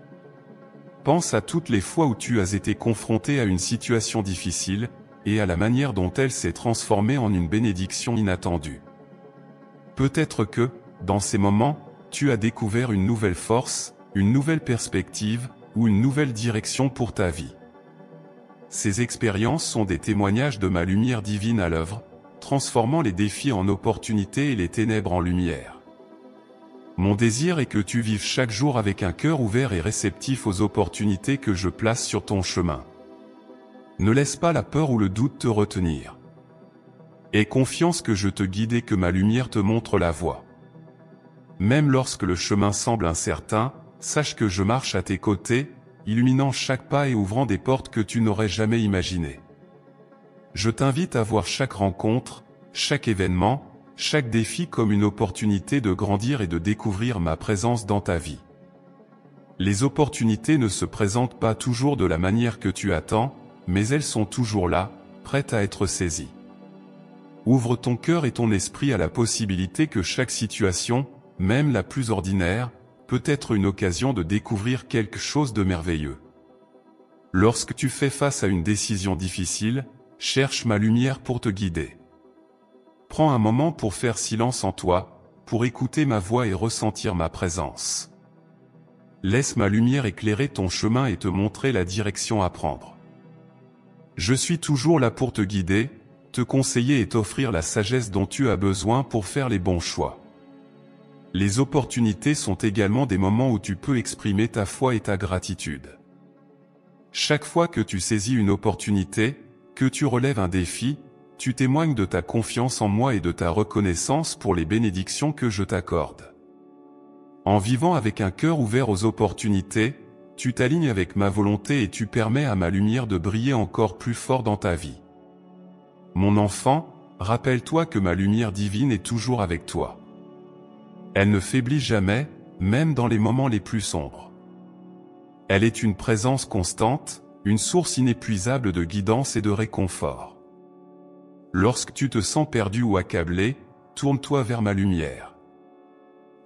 Pense à toutes les fois où tu as été confronté à une situation difficile, et à la manière dont elle s'est transformée en une bénédiction inattendue. Peut-être que, dans ces moments, tu as découvert une nouvelle force, une nouvelle perspective, ou une nouvelle direction pour ta vie. Ces expériences sont des témoignages de ma lumière divine à l'œuvre, transformant les défis en opportunités et les ténèbres en lumière. Mon désir est que tu vives chaque jour avec un cœur ouvert et réceptif aux opportunités que je place sur ton chemin. Ne laisse pas la peur ou le doute te retenir. Aie confiance que je te guide et que ma lumière te montre la voie. Même lorsque le chemin semble incertain, sache que je marche à tes côtés, illuminant chaque pas et ouvrant des portes que tu n'aurais jamais imaginées. Je t'invite à voir chaque rencontre, chaque événement, chaque défi comme une opportunité de grandir et de découvrir ma présence dans ta vie. Les opportunités ne se présentent pas toujours de la manière que tu attends, mais elles sont toujours là, prêtes à être saisies. Ouvre ton cœur et ton esprit à la possibilité que chaque situation, même la plus ordinaire, peut être une occasion de découvrir quelque chose de merveilleux. Lorsque tu fais face à une décision difficile, cherche ma lumière pour te guider. Prends un moment pour faire silence en toi, pour écouter ma voix et ressentir ma présence. Laisse ma lumière éclairer ton chemin et te montrer la direction à prendre. Je suis toujours là pour te guider, te conseiller et t'offrir la sagesse dont tu as besoin pour faire les bons choix. Les opportunités sont également des moments où tu peux exprimer ta foi et ta gratitude. Chaque fois que tu saisis une opportunité, que tu relèves un défi, tu témoignes de ta confiance en moi et de ta reconnaissance pour les bénédictions que je t'accorde. En vivant avec un cœur ouvert aux opportunités, tu t'alignes avec ma volonté et tu permets à ma lumière de briller encore plus fort dans ta vie. Mon enfant, rappelle-toi que ma lumière divine est toujours avec toi. Elle ne faiblit jamais, même dans les moments les plus sombres. Elle est une présence constante, une source inépuisable de guidance et de réconfort. Lorsque tu te sens perdu ou accablé, tourne-toi vers ma lumière.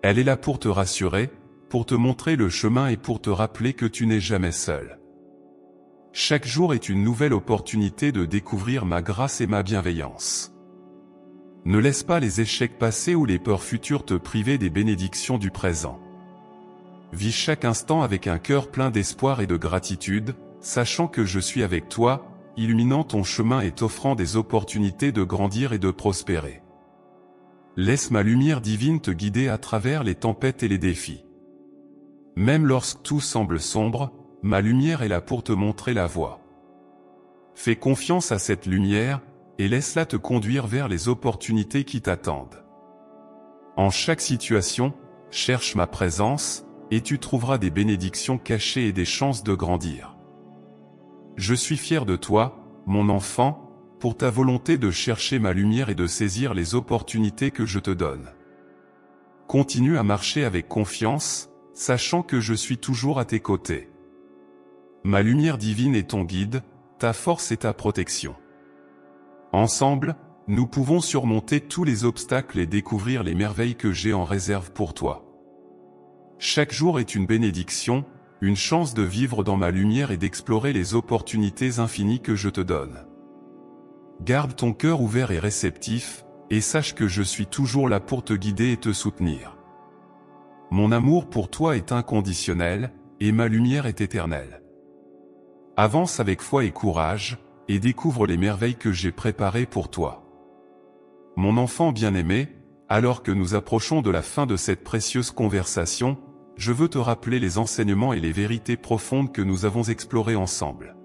Elle est là pour te rassurer, pour te montrer le chemin et pour te rappeler que tu n'es jamais seul. Chaque jour est une nouvelle opportunité de découvrir ma grâce et ma bienveillance. Ne laisse pas les échecs passés ou les peurs futures te priver des bénédictions du présent. Vis chaque instant avec un cœur plein d'espoir et de gratitude, sachant que je suis avec toi, illuminant ton chemin et t'offrant des opportunités de grandir et de prospérer. Laisse ma lumière divine te guider à travers les tempêtes et les défis. Même lorsque tout semble sombre, ma lumière est là pour te montrer la voie. Fais confiance à cette lumière, et laisse-la te conduire vers les opportunités qui t'attendent. En chaque situation, cherche ma présence, et tu trouveras des bénédictions cachées et des chances de grandir. Je suis fier de toi, mon enfant, pour ta volonté de chercher ma lumière et de saisir les opportunités que je te donne. Continue à marcher avec confiance, sachant que je suis toujours à tes côtés. Ma lumière divine est ton guide, ta force et ta protection. Ensemble, nous pouvons surmonter tous les obstacles et découvrir les merveilles que j'ai en réserve pour toi. Chaque jour est une bénédiction, une chance de vivre dans ma lumière et d'explorer les opportunités infinies que je te donne. Garde ton cœur ouvert et réceptif, et sache que je suis toujours là pour te guider et te soutenir. Mon amour pour toi est inconditionnel, et ma lumière est éternelle. Avance avec foi et courage, et découvre les merveilles que j'ai préparées pour toi. Mon enfant bien-aimé, alors que nous approchons de la fin de cette précieuse conversation, je veux te rappeler les enseignements et les vérités profondes que nous avons explorées ensemble.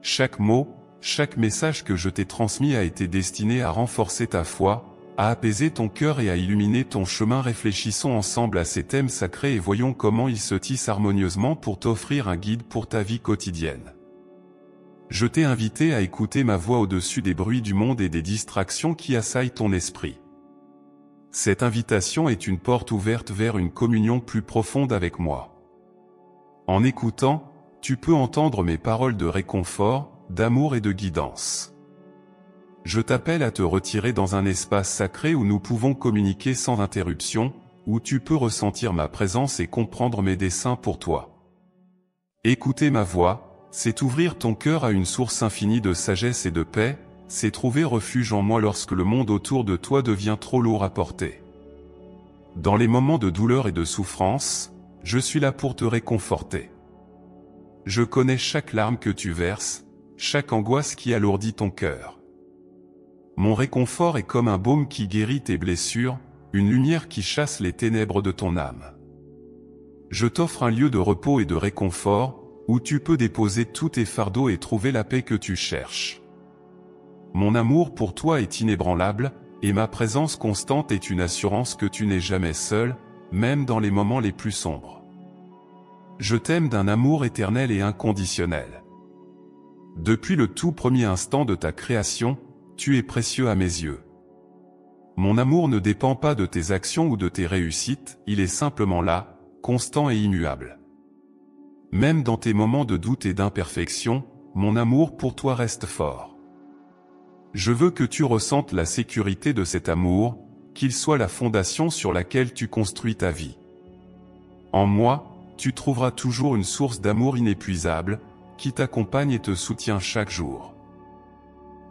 Chaque mot, chaque message que je t'ai transmis a été destiné à renforcer ta foi, à apaiser ton cœur et à illuminer ton chemin. Réfléchissons ensemble à ces thèmes sacrés et voyons comment ils se tissent harmonieusement pour t'offrir un guide pour ta vie quotidienne. Je t'ai invité à écouter ma voix au-dessus des bruits du monde et des distractions qui assaillent ton esprit. Cette invitation est une porte ouverte vers une communion plus profonde avec moi. En écoutant, tu peux entendre mes paroles de réconfort, d'amour et de guidance. Je t'appelle à te retirer dans un espace sacré où nous pouvons communiquer sans interruption, où tu peux ressentir ma présence et comprendre mes desseins pour toi. Écouter ma voix, c'est ouvrir ton cœur à une source infinie de sagesse et de paix, c'est trouver refuge en moi lorsque le monde autour de toi devient trop lourd à porter. Dans les moments de douleur et de souffrance, je suis là pour te réconforter. Je connais chaque larme que tu verses, chaque angoisse qui alourdit ton cœur. Mon réconfort est comme un baume qui guérit tes blessures, une lumière qui chasse les ténèbres de ton âme. Je t'offre un lieu de repos et de réconfort, où tu peux déposer tous tes fardeaux et trouver la paix que tu cherches. Mon amour pour toi est inébranlable, et ma présence constante est une assurance que tu n'es jamais seul, même dans les moments les plus sombres. Je t'aime d'un amour éternel et inconditionnel. Depuis le tout premier instant de ta création, tu es précieux à mes yeux. Mon amour ne dépend pas de tes actions ou de tes réussites, il est simplement là, constant et immuable. Même dans tes moments de doute et d'imperfection, mon amour pour toi reste fort. Je veux que tu ressentes la sécurité de cet amour, qu'il soit la fondation sur laquelle tu construis ta vie. En moi, tu trouveras toujours une source d'amour inépuisable, qui t'accompagne et te soutient chaque jour.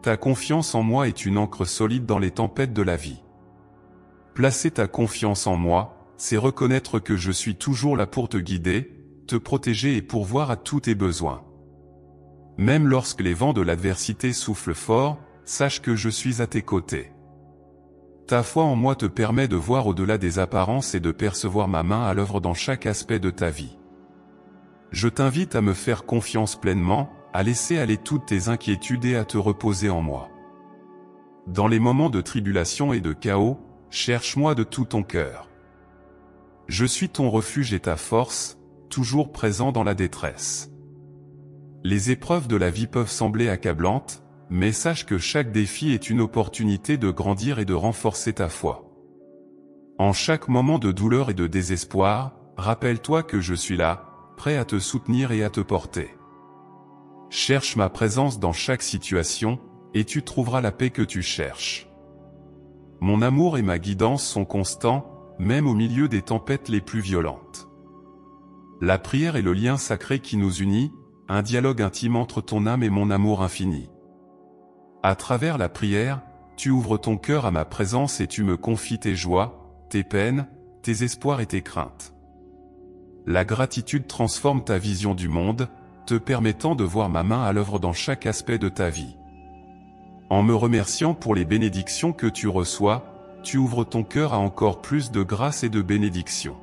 Ta confiance en moi est une ancre solide dans les tempêtes de la vie. Placer ta confiance en moi, c'est reconnaître que je suis toujours là pour te guider, te protéger et pourvoir à tous tes besoins. Même lorsque les vents de l'adversité soufflent fort, sache que je suis à tes côtés. Ta foi en moi te permet de voir au-delà des apparences et de percevoir ma main à l'œuvre dans chaque aspect de ta vie. Je t'invite à me faire confiance pleinement, à laisser aller toutes tes inquiétudes et à te reposer en moi. Dans les moments de tribulation et de chaos, cherche-moi de tout ton cœur. Je suis ton refuge et ta force, toujours présent dans la détresse. Les épreuves de la vie peuvent sembler accablantes, mais sache que chaque défi est une opportunité de grandir et de renforcer ta foi. En chaque moment de douleur et de désespoir, rappelle-toi que je suis là, prêt à te soutenir et à te porter. Cherche ma présence dans chaque situation, et tu trouveras la paix que tu cherches. Mon amour et ma guidance sont constants, même au milieu des tempêtes les plus violentes. La prière est le lien sacré qui nous unit, un dialogue intime entre ton âme et mon amour infini. À travers la prière, tu ouvres ton cœur à ma présence et tu me confies tes joies, tes peines, tes espoirs et tes craintes. La gratitude transforme ta vision du monde, te permettant de voir ma main à l'œuvre dans chaque aspect de ta vie. En me remerciant pour les bénédictions que tu reçois, tu ouvres ton cœur à encore plus de grâce et de bénédictions.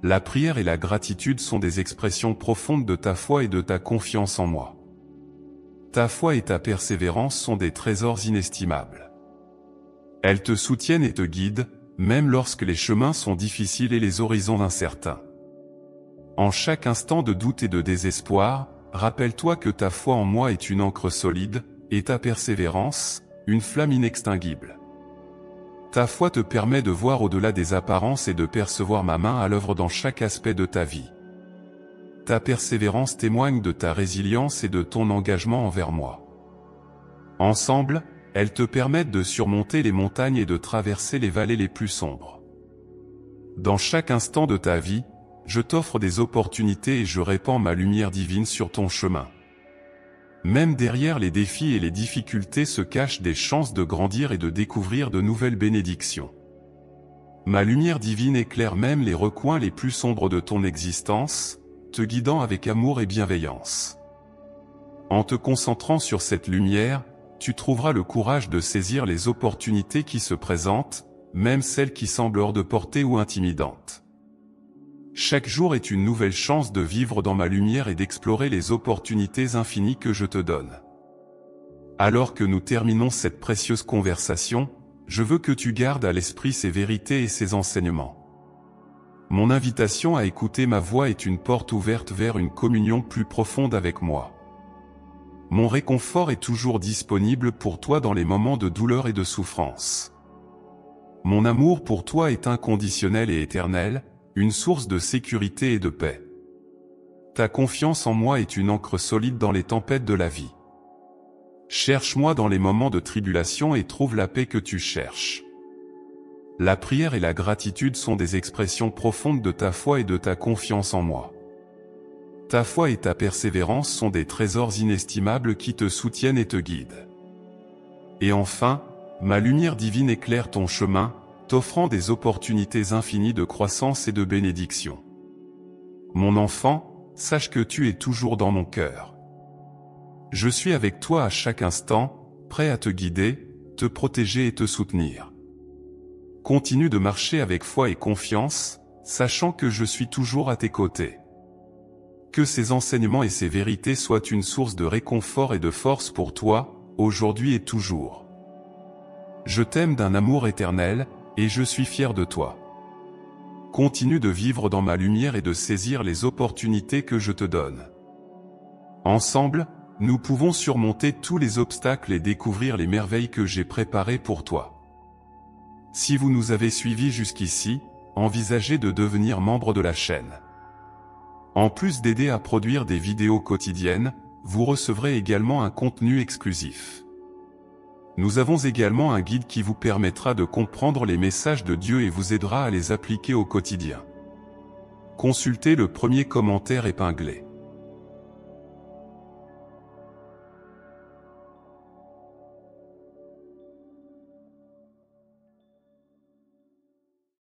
La prière et la gratitude sont des expressions profondes de ta foi et de ta confiance en moi. Ta foi et ta persévérance sont des trésors inestimables. Elles te soutiennent et te guident, même lorsque les chemins sont difficiles et les horizons incertains. En chaque instant de doute et de désespoir, rappelle-toi que ta foi en moi est une ancre solide, et ta persévérance, une flamme inextinguible. Ta foi te permet de voir au-delà des apparences et de percevoir ma main à l'œuvre dans chaque aspect de ta vie. Ta persévérance témoigne de ta résilience et de ton engagement envers moi. Ensemble, elles te permettent de surmonter les montagnes et de traverser les vallées les plus sombres. Dans chaque instant de ta vie, je t'offre des opportunités et je répands ma lumière divine sur ton chemin. Même derrière les défis et les difficultés se cachent des chances de grandir et de découvrir de nouvelles bénédictions. Ma lumière divine éclaire même les recoins les plus sombres de ton existence, te guidant avec amour et bienveillance. En te concentrant sur cette lumière, tu trouveras le courage de saisir les opportunités qui se présentent, même celles qui semblent hors de portée ou intimidantes. Chaque jour est une nouvelle chance de vivre dans ma lumière et d'explorer les opportunités infinies que je te donne. Alors que nous terminons cette précieuse conversation, je veux que tu gardes à l'esprit ces vérités et ces enseignements. Mon invitation à écouter ma voix est une porte ouverte vers une communion plus profonde avec moi. Mon réconfort est toujours disponible pour toi dans les moments de douleur et de souffrance. Mon amour pour toi est inconditionnel et éternel, une source de sécurité et de paix. Ta confiance en moi est une ancre solide dans les tempêtes de la vie. Cherche-moi dans les moments de tribulation et trouve la paix que tu cherches. La prière et la gratitude sont des expressions profondes de ta foi et de ta confiance en moi. ta foi et ta persévérance sont des trésors inestimables qui te soutiennent et te guident. Et enfin, ma lumière divine éclaire ton chemin, t'offrant des opportunités infinies de croissance et de bénédiction. Mon enfant, sache que tu es toujours dans mon cœur. Je suis avec toi à chaque instant, prêt à te guider, te protéger et te soutenir. Continue de marcher avec foi et confiance, sachant que je suis toujours à tes côtés. Que ces enseignements et ces vérités soient une source de réconfort et de force pour toi, aujourd'hui et toujours. Je t'aime d'un amour éternel, et je suis fier de toi. Continue de vivre dans ma lumière et de saisir les opportunités que je te donne. Ensemble, nous pouvons surmonter tous les obstacles et découvrir les merveilles que j'ai préparées pour toi. Si vous nous avez suivis jusqu'ici, envisagez de devenir membre de la chaîne. En plus d'aider à produire des vidéos quotidiennes, vous recevrez également un contenu exclusif. Nous avons également un guide qui vous permettra de comprendre les messages de Dieu et vous aidera à les appliquer au quotidien. Consultez le premier commentaire épinglé.